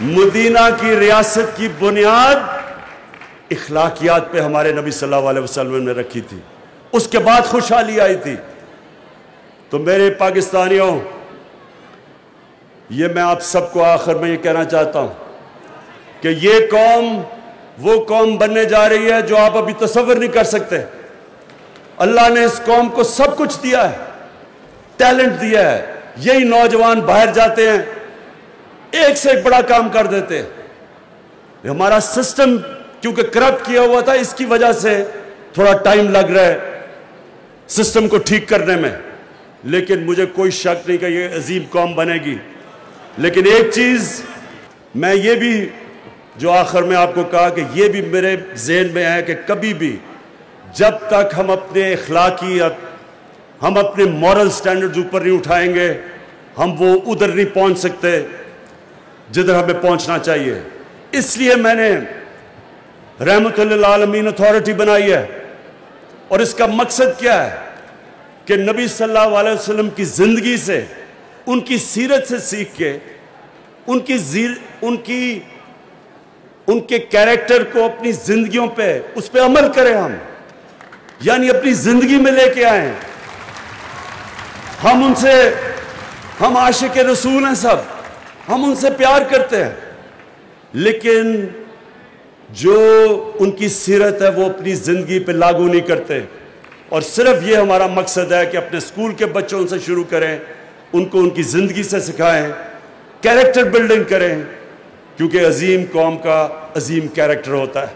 مدینہ کی ریاست کی بنیاد اخلاقیات پہ ہمارے نبی صلی اللہ علیہ وسلم نے رکھی تھی، اس کے بعد خوشحالی آئی تھی۔ تو میرے پاکستانیوں، یہ میں آپ سب کو آخر میں یہ کہنا چاہتا ہوں کہ یہ قوم وہ قوم بننے جا رہی ہے جو آپ ابھی تصور نہیں کر سکتے۔ اللہ نے اس قوم کو سب کچھ دیا ہے، ٹیلنٹ دیا ہے۔ یہی نوجوان باہر جاتے ہیں، ایک سے ایک بڑا کام کر دیتے ہیں۔ ہمارا سسٹم کیونکہ کرپٹ کیا ہوا تھا، اس کی وجہ سے تھوڑا ٹائم لگ رہا ہے سسٹم کو ٹھیک کرنے میں، لیکن مجھے کوئی شک نہیں کہ یہ عظیم قوم بنے گی۔ لیکن ایک چیز میں یہ بھی جو آخر میں آپ کو کہا کہ یہ بھی میرے ذہن میں ہے کہ کبھی بھی جب تک ہم اپنے اخلاقیات، ہم اپنے مورل سٹینڈرڈز اوپر نہیں اٹھائیں گے، ہم وہ ادھر نہیں پہنچ سکتے جدھر ہمیں پہنچنا چاہیے۔ اس لیے میں نے رحمت للعالمین اتھارٹی بنائی ہے، اور اس کا مقصد کیا ہے کہ نبی صلی اللہ علیہ وسلم کی زندگی سے، ان کی سیرت سے سیکھ کے ان کے کیریکٹر کو اپنی زندگیوں پہ اس پہ عمل کریں، ہم یعنی اپنی زندگی میں لے کے آئیں۔ ہم عاشق رسول ہیں، سب ہم ان سے پیار کرتے ہیں، لیکن جو ان کی سیرت ہے وہ اپنی زندگی پہ لاگو نہیں کرتے۔ اور صرف یہ ہمارا مقصد ہے کہ اپنے اسکول کے بچوں سے شروع کریں، ان کو ان کی زندگی سے سکھائیں، کیریکٹر بلڈنگ کریں، کیونکہ عظیم قوم کا عظیم کیریکٹر ہوتا ہے۔